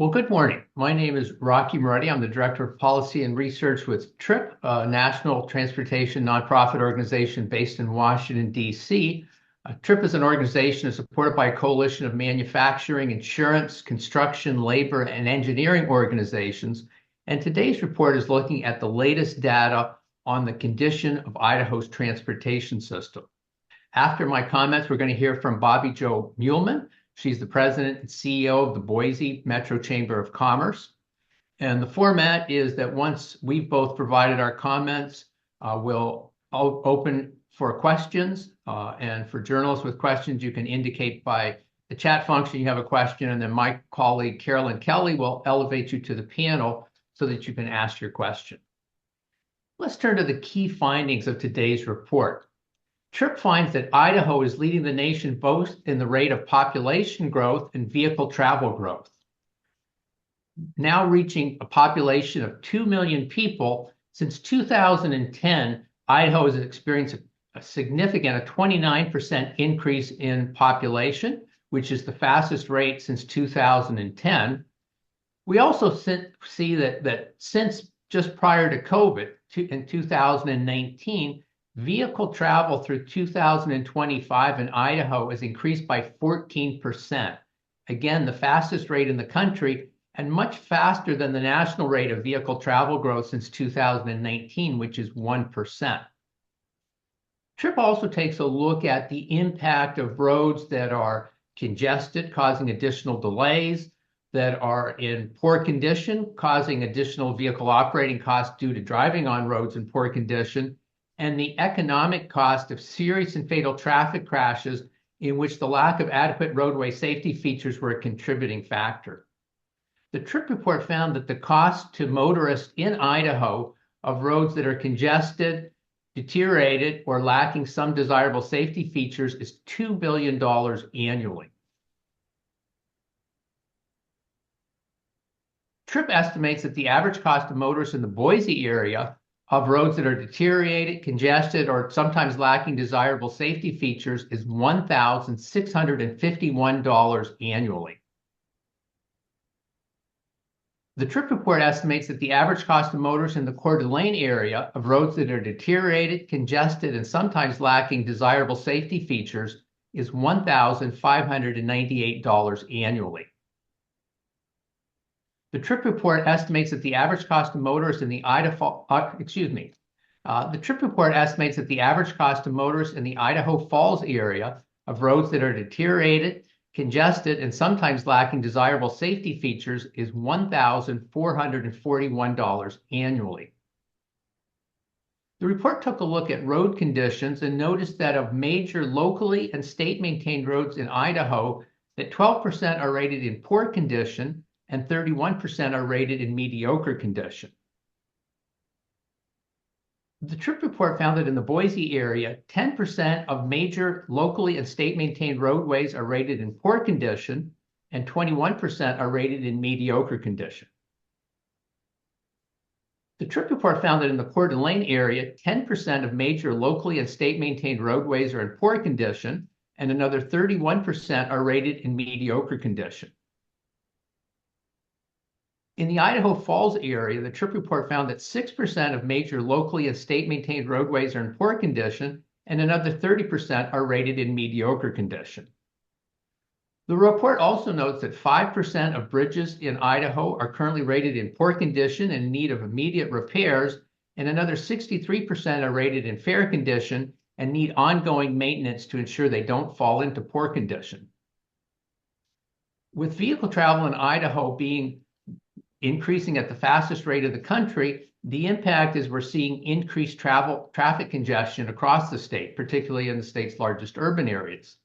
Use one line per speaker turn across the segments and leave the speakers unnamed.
Well, good morning. My name is Rocky Moretti. I'm the Director of Policy and Research with TRIP, a national transportation nonprofit organization based in Washington, D.C. TRIP is an organization supported by a coalition of manufacturing, insurance, construction, labor, and engineering organizations. And today's report is looking at the latest data on the condition of Idaho's transportation system. After my comments, we're going to hear from Bobby Jo Muehlman. She's the president and CEO of the Boise Metro Chamber of Commerce. And the format is that once we've both provided our comments, we'll open for questions. And for journalists with questions, you can indicate by the chat function you have a question, and then my colleague Carolyn Kelly will elevate you to the panel so that you can ask your question. Let's turn to the key findings of today's report. TRIP finds that Idaho is leading the nation both in the rate of population growth and vehicle travel growth. Now reaching a population of 2 million people, since 2010, Idaho has experienced a significant 29% increase in population, which is the fastest rate since 2010. We also see that since just prior to COVID in 2019, vehicle travel through 2025 in Idaho has increased by 14%. Again, the fastest rate in the country and much faster than the national rate of vehicle travel growth since 2019, which is 1%. TRIP also takes a look at the impact of roads that are congested, causing additional delays, that are in poor condition, causing additional vehicle operating costs due to driving on roads in poor condition, and the economic cost of serious and fatal traffic crashes in which the lack of adequate roadway safety features were a contributing factor. The TRIP report found that the cost to motorists in Idaho of roads that are congested, deteriorated, or lacking some desirable safety features is $2 billion annually. TRIP estimates that the average cost of motorists in the Boise area of roads that are deteriorated, congested, or sometimes lacking desirable safety features is $1,651 annually. The TRIP report estimates that the average cost of motorists in the Coeur d'Alene area of roads that are deteriorated, congested, and sometimes lacking desirable safety features is $1,598 annually. The TRIP report estimates that the average cost of motorists in the Idaho Falls area of roads that are deteriorated, congested, and sometimes lacking desirable safety features is $1,441 annually. The report took a look at road conditions and noticed that of major locally and state-maintained roads in Idaho, that 12% are rated in poor condition and 31% are rated in mediocre condition. The TRIP report found that in the Boise area, 10% of major locally and state-maintained roadways are rated in poor condition, and 21% are rated in mediocre condition. The TRIP report found that in the Coeur d'Alene area, 10% of major locally and state-maintained roadways are in poor condition, and another 31% are rated in mediocre condition. In the Idaho Falls area, the TRIP report found that 6% of major locally and state-maintained roadways are in poor condition, and another 30% are rated in mediocre condition. The report also notes that 5% of bridges in Idaho are currently rated in poor condition and in need of immediate repairs, and another 63% are rated in fair condition and need ongoing maintenance to ensure they don't fall into poor condition. With vehicle travel in Idaho increasing at the fastest rate of the country, the impact is we're seeing increased traffic congestion across the state, particularly in the state's largest urban areas.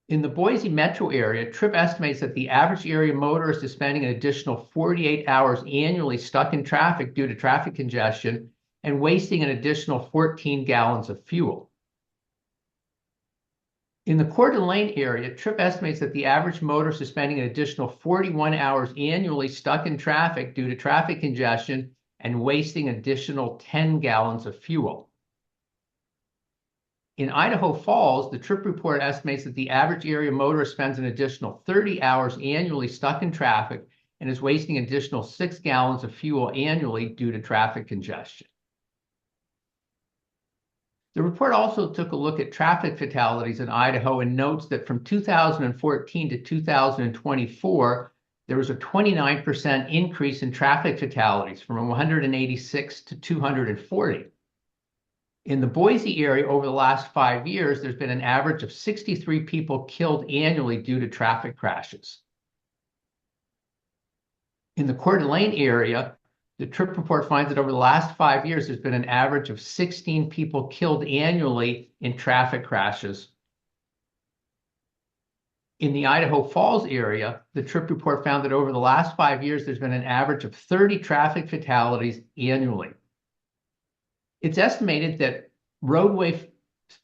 In the Boise metro area, TRIP estimates that the average area motorist is spending an additional 48 hours annually stuck in traffic due to traffic congestion and wasting an additional 14 gallons of fuel. In the Coeur d'Alene area, TRIP estimates that the average motorist is spending an additional 41 hours annually stuck in traffic due to traffic congestion and wasting an additional 10 gallons of fuel. In Idaho Falls, the TRIP report estimates that the average area motorist spends an additional 30 hours annually stuck in traffic and is wasting an additional 6 gallons of fuel annually due to traffic congestion. The report also took a look at traffic fatalities in Idaho and notes that from 2014 to 2024, there was a 29% increase in traffic fatalities from 186 to 240. In the Boise area over the last 5 years, there's been an average of 63 people killed annually due to traffic crashes. In the Coeur d'Alene area, the TRIP report finds that over the last 5 years, there's been an average of 16 people killed annually in traffic crashes. In the Idaho Falls area, the TRIP report found that over the last 5 years, there's been an average of 30 traffic fatalities annually. It's estimated that roadway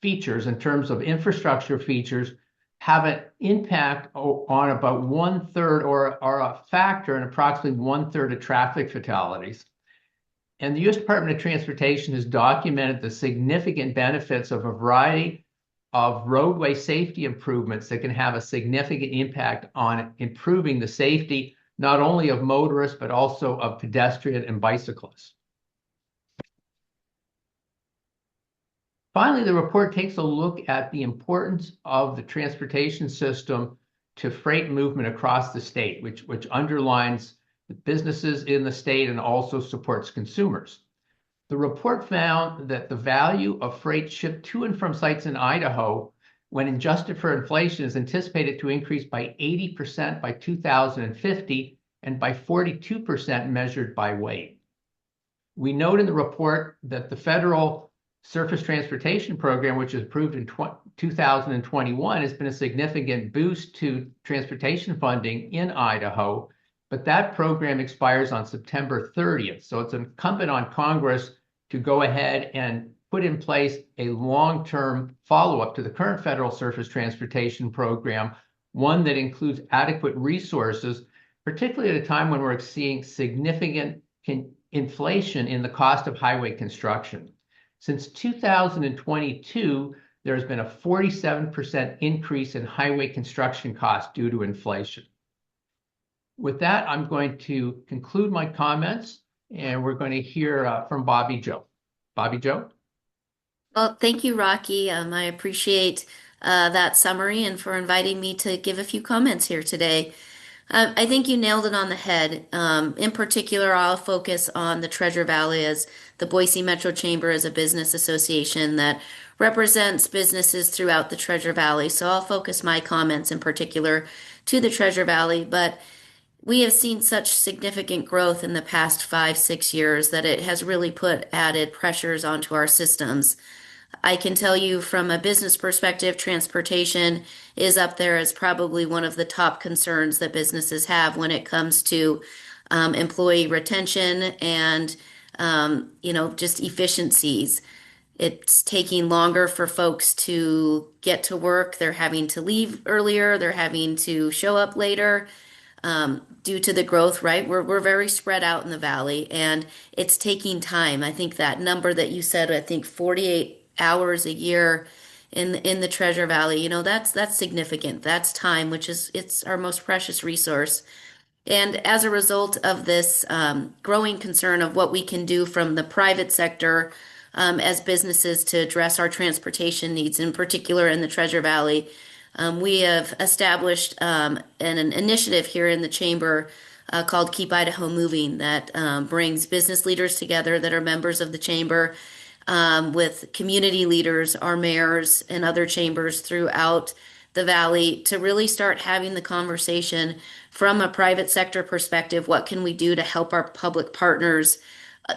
features, in terms of infrastructure features, have an impact on about 1/3 or a factor in approximately 1/3 of traffic fatalities. And the U.S. Department of Transportation has documented the significant benefits of a variety of roadway safety improvements that can have a significant impact on improving the safety, not only of motorists, but also of pedestrians and bicyclists. Finally, the report takes a look at the importance of the transportation system to freight movement across the state, which underlines the businesses in the state and also supports consumers. The report found that the value of freight shipped to and from sites in Idaho, when adjusted for inflation, is anticipated to increase by 80% by 2050 and by 42% measured by weight. We note in the report that the federal Surface Transportation Program, which was approved in 2021, has been a significant boost to transportation funding in Idaho, but that program expires on September 30th. So it's incumbent on Congress to go ahead and put in place a long-term follow-up to the current federal Surface Transportation Program, one that includes adequate resources, particularly at a time when we're seeing significant inflation in the cost of highway construction. Since 2022, there has been a 47% increase in highway construction costs due to inflation. With that, I'm going to conclude my comments, and we're going to hear from Bobby Joe. Bobby Joe?
Well, thank you, Rocky. I appreciate that summary and for inviting me to give a few comments here today. I think you nailed it on the head. In particular, I'll focus on the Treasure Valley as the Boise Metro Chamber is a business association that represents businesses throughout the Treasure Valley. So I'll focus my comments in particular to the Treasure Valley. But we have seen such significant growth in the past 5, 6 years that it has really put added pressures onto our systems. I can tell you from a business perspective, transportation is up there as probably one of the top concerns that businesses have when it comes to employee retention and just efficiencies. It's taking longer for folks to get to work. They're having to leave earlier. They're having to show up later due to the growth, right? We're very spread out in the valley, and it's taking time. I think that number that you said, I think 48 hours a year in the Treasure Valley, that's significant. That's time, which is it's our most precious resource. And as a result of this growing concern of what we can do from the private sector as businesses to address our transportation needs, in particular in the Treasure Valley, we have established an initiative here in the chamber called Keep Idaho Moving that brings business leaders together that are members of the chamber with community leaders, our mayors, and other chambers throughout the valley to really start having the conversation from a private sector perspective. What can we do to help our public partners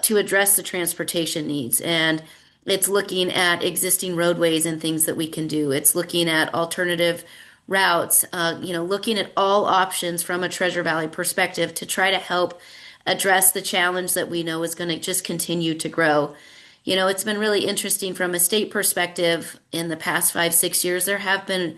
to address the transportation needs? And it's looking at existing roadways and things that we can do. It's looking at alternative routes, looking at all options from a Treasure Valley perspective to try to help address the challenge that we know is going to just continue to grow. It's been really interesting from a state perspective. In the past 5, 6 years, there have been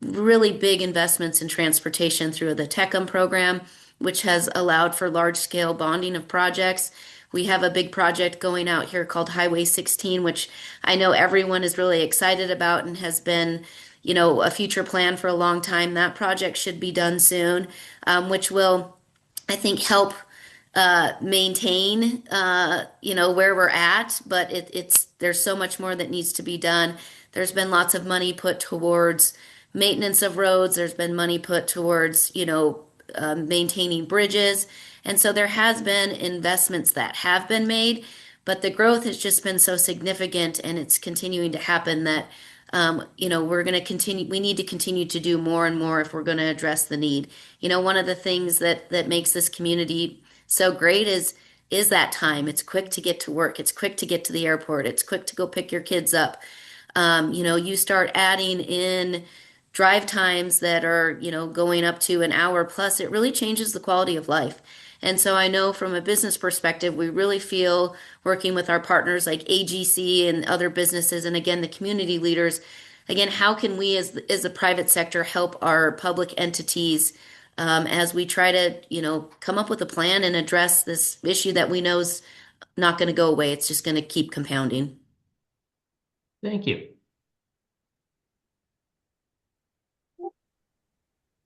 really big investments in transportation through the TECM program, which has allowed for large scale bonding of projects. We have a big project going out here called Highway 16, which I know everyone is really excited about and has been, a future plan for a long time. That project should be done soon, which will I think help maintain where we're at, but it's there's so much more that needs to be done. There's been lots of money put towards maintenance of roads. There's been money put towards maintaining bridges, and so there has been investments that have been made, but the growth has just been so significant, and it's continuing to happen that we're going to continue. We need to continue to do more and more if we're going to address the need. One of the things that makes this community so great is that time. It's quick to get to work. It's quick to get to the airport. It's quick to go pick your kids up. You start adding in drive times that are, going up to an hour plus, it really changes the quality of life. And so I know from a business perspective, we really feel working with our partners like AGC and other businesses, and again, the community leaders, again, how can we as the private sector help our public entities as we try to, come up with a plan and address this issue that we know is not going to go away. It's just going to keep compounding.
Thank you.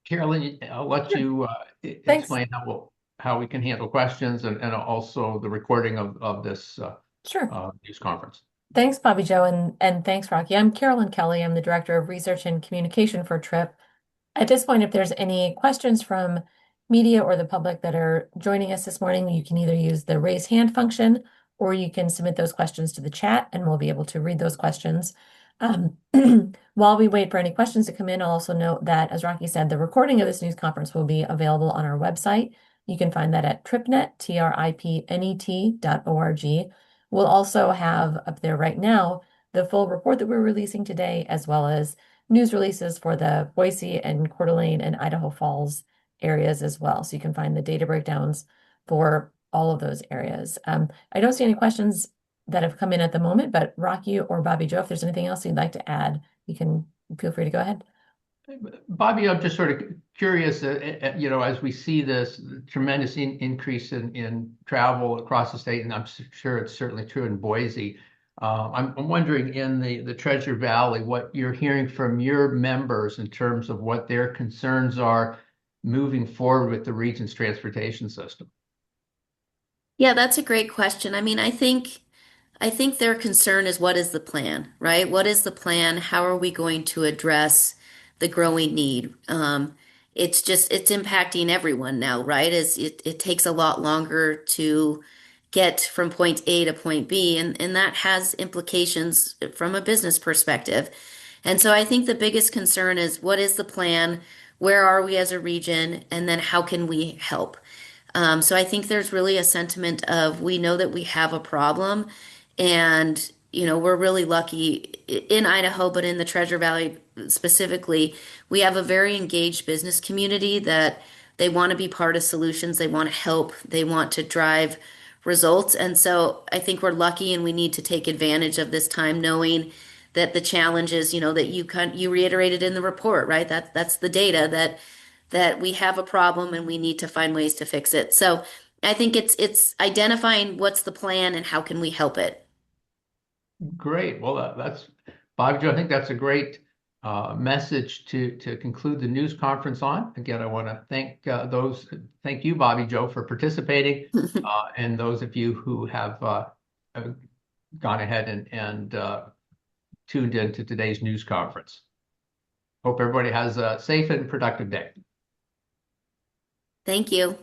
Carolyn, I'll let
Sure.
you
Thanks.
explain how we can handle questions and also the recording of this
Sure.
news conference.
Thanks, Bobby Joe, and thanks, Rocky. I'm Carolyn Kelly. I'm the Director of Research and Communication for TRIP. At this point, if there's any questions from media or the public that are joining us this morning, you can either use the raise hand function or you can submit those questions to the chat and we'll be able to read those questions. While we wait for any questions to come in, I'll also note that, as Rocky said, the recording of this news conference will be available on our website. You can find that at tripnet, tripnet.org. We'll also have up there right now the full report that we're releasing today, as well as news releases for the Boise and Coeur d'Alene and Idaho Falls areas as well. So you can find the data breakdowns for all of those areas. I don't see any questions that have come in at the moment, but Rocky or Bobby Joe, if there's anything else you'd like to add, you can feel free to go ahead.
Bobby, I'm just sort of curious, as we see this tremendous increase in travel across the state, and I'm sure it's certainly true in Boise. I'm wondering in the Treasure Valley, what you're hearing from your members in terms of what their concerns are moving forward with the region's transportation system.
Yeah, that's a great question. I mean, I think their concern is what is the plan, right? What is the plan? How are we going to address the growing need? It's impacting everyone now, right? It takes a lot longer to get from point A to point B, and that has implications from a business perspective. And so I think the biggest concern is what is the plan? Where are we as a region? And then how can we help? So I think there's really a sentiment of we know that we have a problem, and we're really lucky in Idaho, but in the Treasure Valley specifically, we have a very engaged business community that they want to be part of solutions, they want to help, they want to drive results, and so I think we're lucky, and we need to take advantage of this time, knowing that the challenges, that you reiterated in the report, right? That's the data that we have a problem and we need to find ways to fix it. So I think it's identifying what's the plan and how can we help it.
Great. Well, that's Bobby Joe. I think that's a great message to conclude the news conference on. Again, I want to thank you, Bobby Joe, for participating, and those of you who have gone ahead and tuned into today's news conference. Hope everybody has a safe and productive day.
Thank you.